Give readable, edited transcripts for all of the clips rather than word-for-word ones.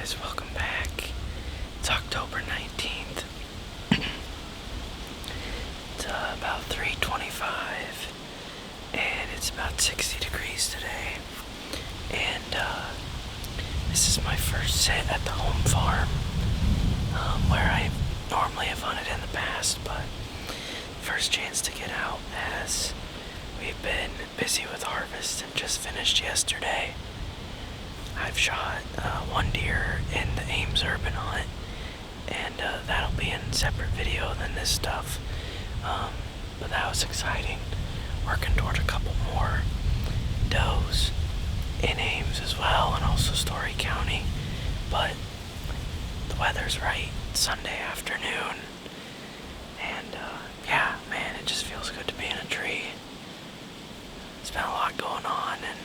guys, welcome back. It's October 19th. It's about 3:25 and it's about 60 degrees today. And this is my first sit at the home farm, where I normally have hunted in the past, but first chance to get out as we've been busy with harvest and just finished yesterday. I've shot one deer in the Ames urban hunt, and that'll be in a separate video than this stuff. But that was exciting. Working toward a couple more does in Ames as well, and also Story County. But the weather's right. It's Sunday afternoon, and yeah, man, it just feels good to be in a tree. There's been a lot going on, and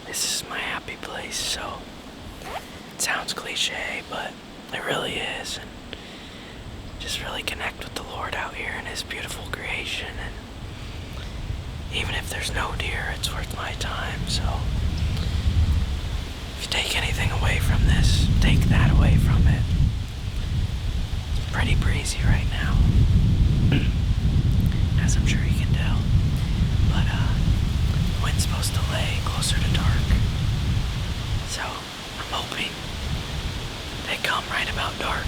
this is my happy place, so it sounds cliche, but it really is, and just really connect with the Lord out here in His beautiful creation, and even if there's no deer, it's worth my time. So if you take anything away from this, take that away from it. It's pretty breezy right now, as I'm sure you can tell, but the wind's supposed to lay closer to dark, so I'm hoping they come right about dark.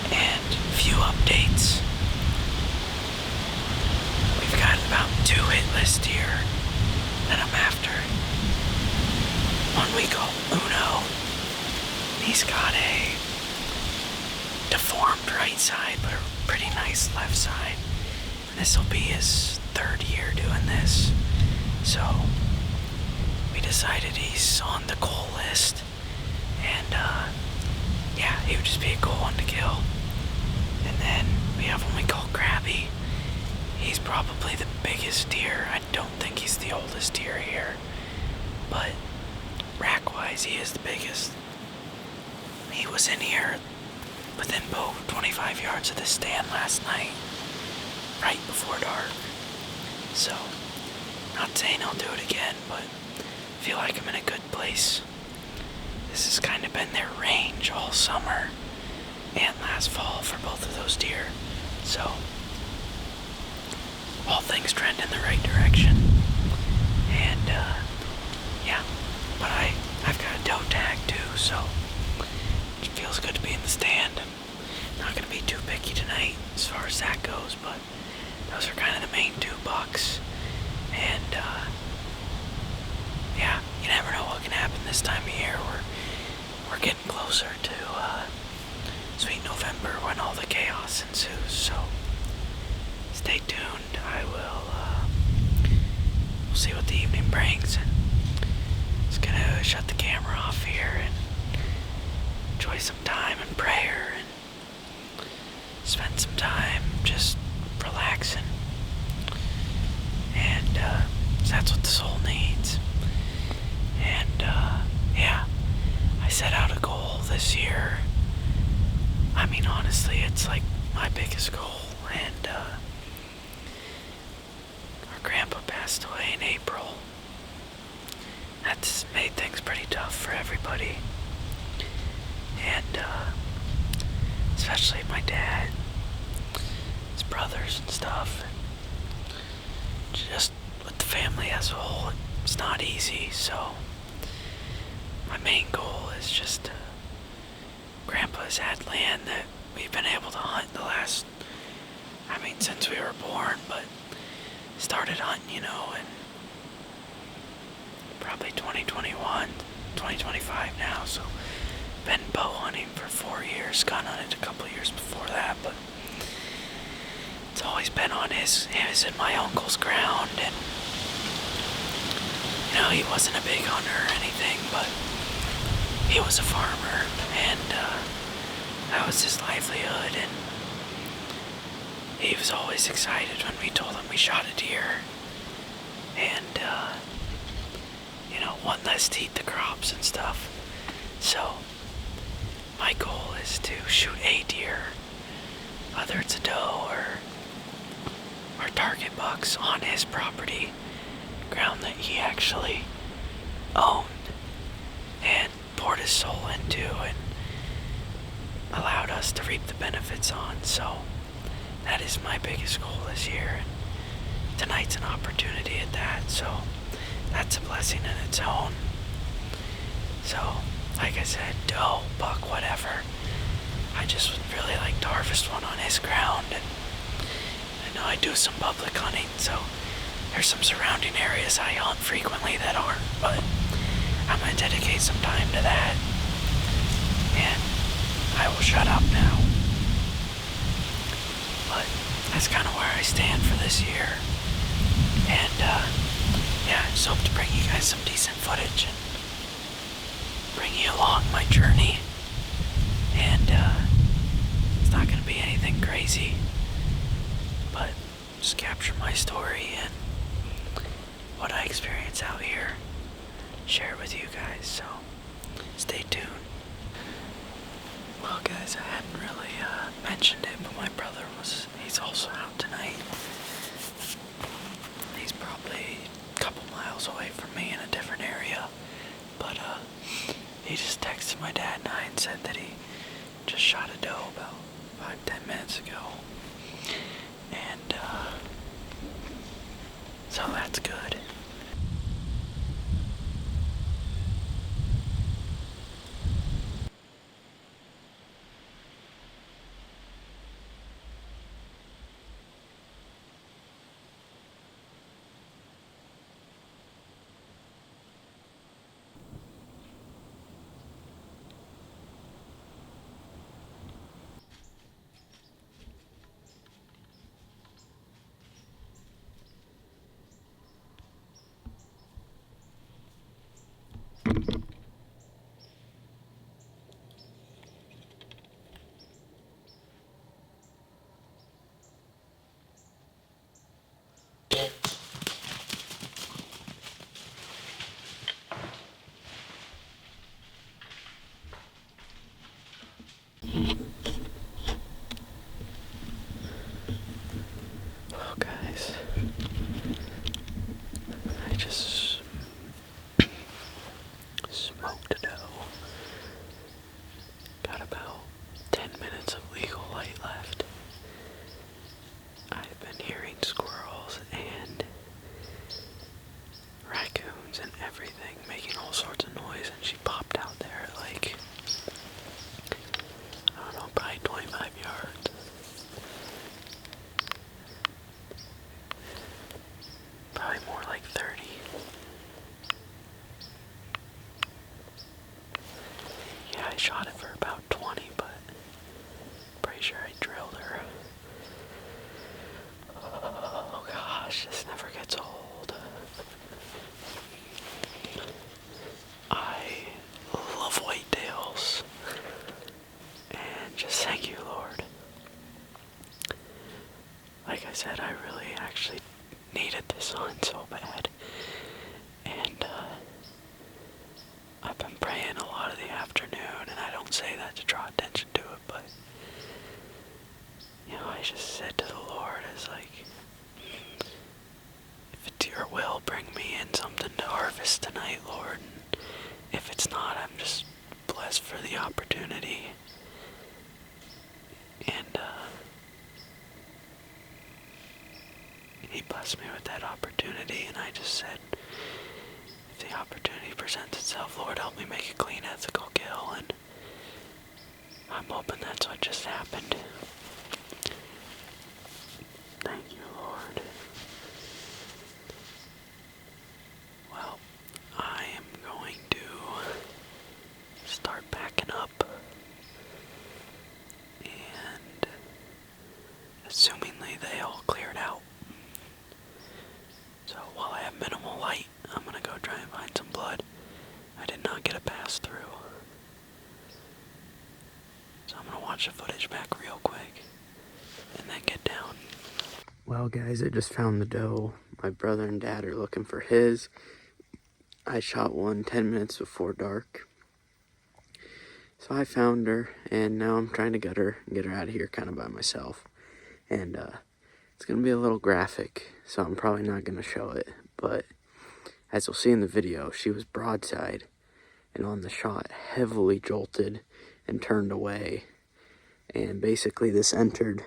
And a few updates. We've got about 2 hitless deer that I'm after. One we call Uno. He's got a deformed right side, but a pretty nice left side. This will be his 3rd year doing this. So we decided he's on the goal list, and yeah, he would just be a cool one to kill. And then we have one we call Krabby. He's probably the biggest deer. I don't think he's the oldest deer here, but rack-wise, he is the biggest. He was in here within bow 25 yards of this stand last night, right before dark. So, not saying I'll do it again, but I feel like I'm in a good place. This has kind of been their range all summer and last fall for both of those deer. So, all things trend in the right direction. And, yeah. But I've got a doe tag too, so it feels good to be in the stand. I'm not going to be too picky tonight as far as that goes, but those are kind of the main 2 bucks. And, yeah, you never know what can happen this time of year. We're getting closer to sweet November when all the chaos ensues, so stay tuned. We'll see what the evening brings, and just gonna shut the camera off here and enjoy some time in prayer and spend some time just relaxing. And that's what the soul needs. And yeah, I set out a goal this year. I mean, honestly, it's like my biggest goal. And our grandpa passed away in April. That's made things pretty tough for everybody. And especially my dad, his brothers and stuff. Just with the family as a whole, it's not easy. So my main goal is just Grandpa's had land that we've been able to hunt since we were born, but started hunting, in probably 2021, 2025 now, so been bow hunting for 4 years, gun hunted a couple years before that, but it's always been on his and my uncle's ground, and he wasn't a big hunter or anything, but he was a farmer, and that was his livelihood, and he was always excited when we told him we shot a deer, and one less to eat the crops and stuff. So my goal is to shoot a deer, whether it's a doe or target bucks on his property, ground that he actually owned. it's on. So that is my biggest goal this year. And tonight's an opportunity at that. So that's a blessing in its own. So, like I said, doe, buck, whatever. I just would really like to harvest one on his ground. And I know I do some public hunting, so there's some surrounding areas I hunt frequently that aren't, but I'm going to dedicate some time to that. And I will shut up now. But that's kind of where I stand for this year. And, yeah, I just hope to bring you guys some decent footage and bring you along my journey. And, it's not going to be anything crazy, but just capture my story and what I experience out here, share it with you guys, so stay tuned. Well guys, I hadn't really mentioned it, but my brother he's also out tonight. He's probably a couple miles away from me in a different area, but he just texted my dad and I and said that he just shot a doe about 5-10 minutes ago. And so that's good. Well guys, I just smoked a doe. Got about 10 minutes of legal light left. I've been hearing squirrels and raccoons and everything making all sorts of noise, and she popped out there at like, I don't know, probably 25 yards. Probably more like 30. Yeah, I shot it for about 20, but pretty sure I drilled her. Oh gosh, this never gets old. I love whitetails. And just thank you, Lord. Like I said, I really actually needed this hunt so bad. And I've been praying a lot of the afternoon, and I don't say that to draw attention to it, but you know, I just said to the Lord, it's like, if it's your will, bring me in something to harvest tonight, Lord. And if it's not, I'm just blessed for the opportunity. And he blessed me with that opportunity, and I just said, if the opportunity presents itself, Lord, help me make a clean, ethical kill. And I'm hoping that's what just happened. Thank you, Lord. Well, I am going to start packing up, and assumingly they all cleared out. So while I have minimal light, I'm gonna go try and find some blood. I did not get a pass through. So I'm gonna watch the footage back real quick and then get down. Well guys, I just found the doe. My brother and dad are looking for his. I shot one 10 minutes before dark. So I found her, and now I'm trying to get her out of here kind of by myself. And it's going to be a little graphic, so I'm probably not going to show it. But as you'll see in the video, she was broadside, and on the shot heavily jolted and turned away. And basically this entered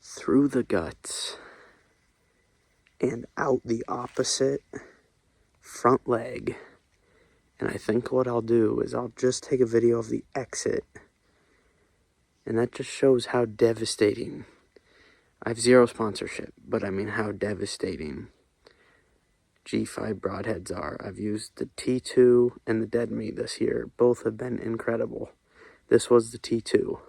through the guts and out the opposite front leg. And I think what I'll do is I'll just take a video of the exit. And that just shows how devastating. I have zero sponsorship, but I mean how devastating G5 broadheads are. I've used the T2 and the dead meat this year. Both have been incredible. This was the T2.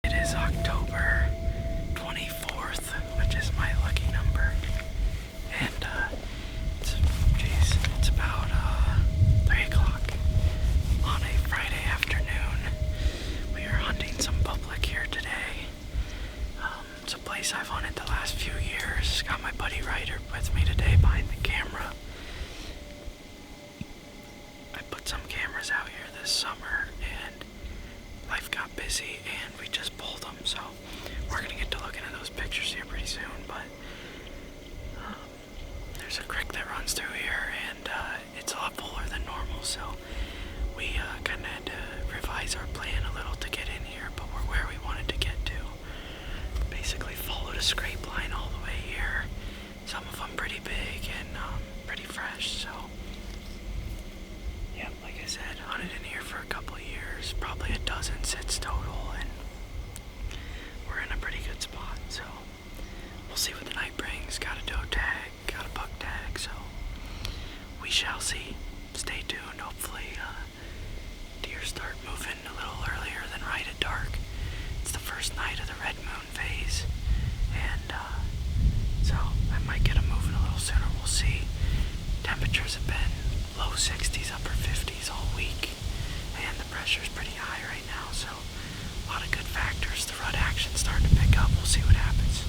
It is October 24th, which is my lucky number. And it's about 3 o'clock on a Friday afternoon. We are hunting some public here today. It's a place I've hunted the last few years. Got my buddy Ryder with me today behind the camera. I put some cameras out here this summer and life got busy and we just pulled them, so we're gonna get to looking at those pictures here pretty soon. But there's a creek that runs through here and it's a lot fuller than normal, so we kind of had to revise our plan a little to get in here, but we're where we wanted to get to. Basically followed a scrape line all the way here, some of them pretty big and pretty fresh. So yeah, like I said, hunted in here for a couple of years, probably a dozen sits total, and we're in a pretty good spot. So we'll see what the night brings. Got a doe tag, got a buck tag, so we shall see. Stay tuned. Hopefully deer start moving a little earlier than right at dark. It's the first night of the red moon phase, and so I might get them moving a little sooner. We'll see. Temperatures have been low 60s, upper 50s all week, and the pressure's pretty high right now, so a lot of good factors. The rut action's starting to pick up. We'll see what happens.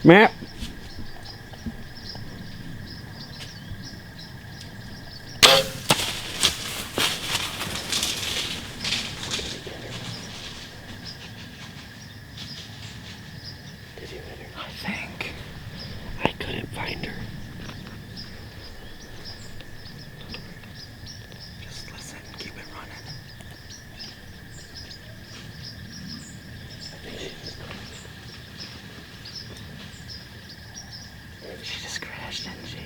Map. Did you hit her? I think. I couldn't find her. Just listen, keep it running. I think she just crashed, didn't she?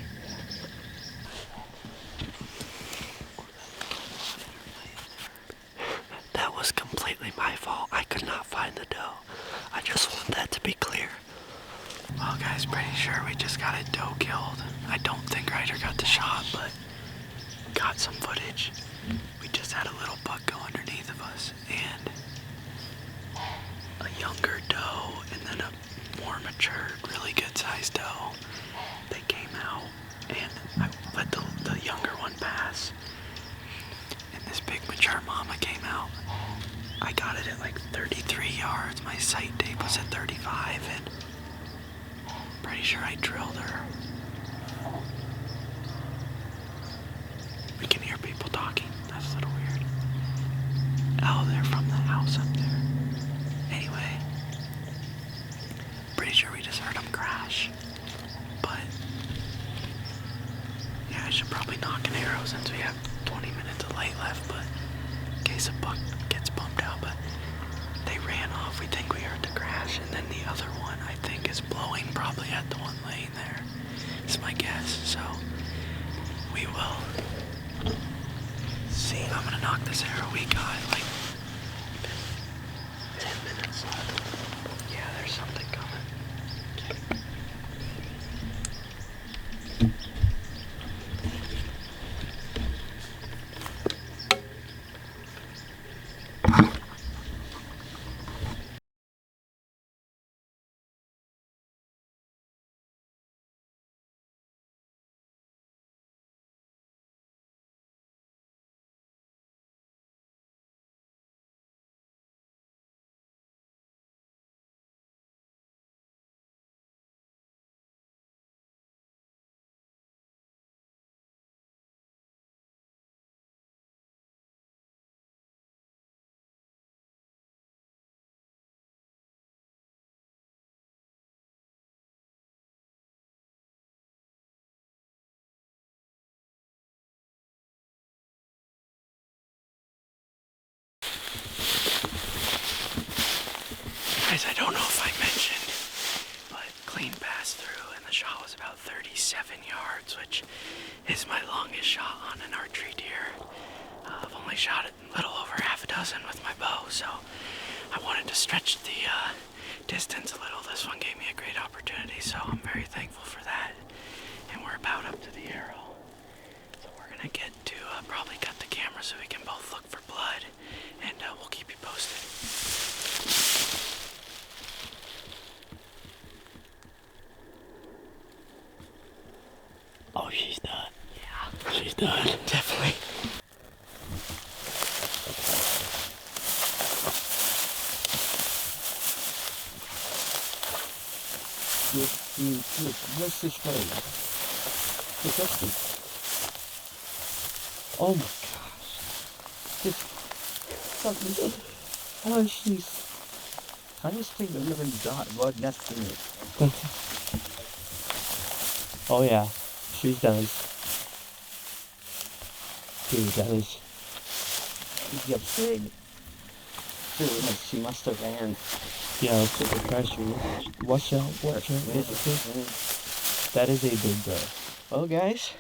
That was completely my fault. I could not find the doe. I just want that to be clear. Well, guys, pretty sure we just got a doe killed. I don't think Ryder got the shot, but got some footage. We just had a little buck go underneath of us, and a younger doe, and then a more mature, really good sized doe. They came out, and I let the younger one pass, and this big mature mama came out. I got it at like 33 yards. My sight tape was at 35, and pretty sure I drilled her. We can hear people talking. That's a little weird. Oh, they're from the house up there. Anyway, pretty sure we just heard them crash. But yeah, I should probably knock an arrow since we have 20 minutes of light left, but in case a buck gets bumped out. But they ran off. We think we heard the crash, and then the other one I think is blowing probably at the one laying there. Is my guess. So we will see. I'm gonna knock this arrow. We got like 10 minutes left. Yeah, there's something coming. Guys, I don't know if I mentioned, but clean pass through, and the shot was about 37 yards, which is my longest shot on an archery deer. I've only shot a little over half a dozen with my bow, so I wanted to stretch the distance a little. This one gave me a great opportunity, so I'm very thankful for that. And we're about up to the arrow, so we're gonna get to probably cut the camera so we can both look for blood, and we'll keep you posted. Oh, she's done. Yeah. She's done. Definitely. What's this thing? Disgusting. Oh my gosh. This fucking. Oh, she's. I just think the living blood nest in it. Oh yeah, she does. Dude, that is. Yeah, big. Dude, she must have ran. Yeah, super pressure. Watch out, watch out. That is a big girl. Well, guys.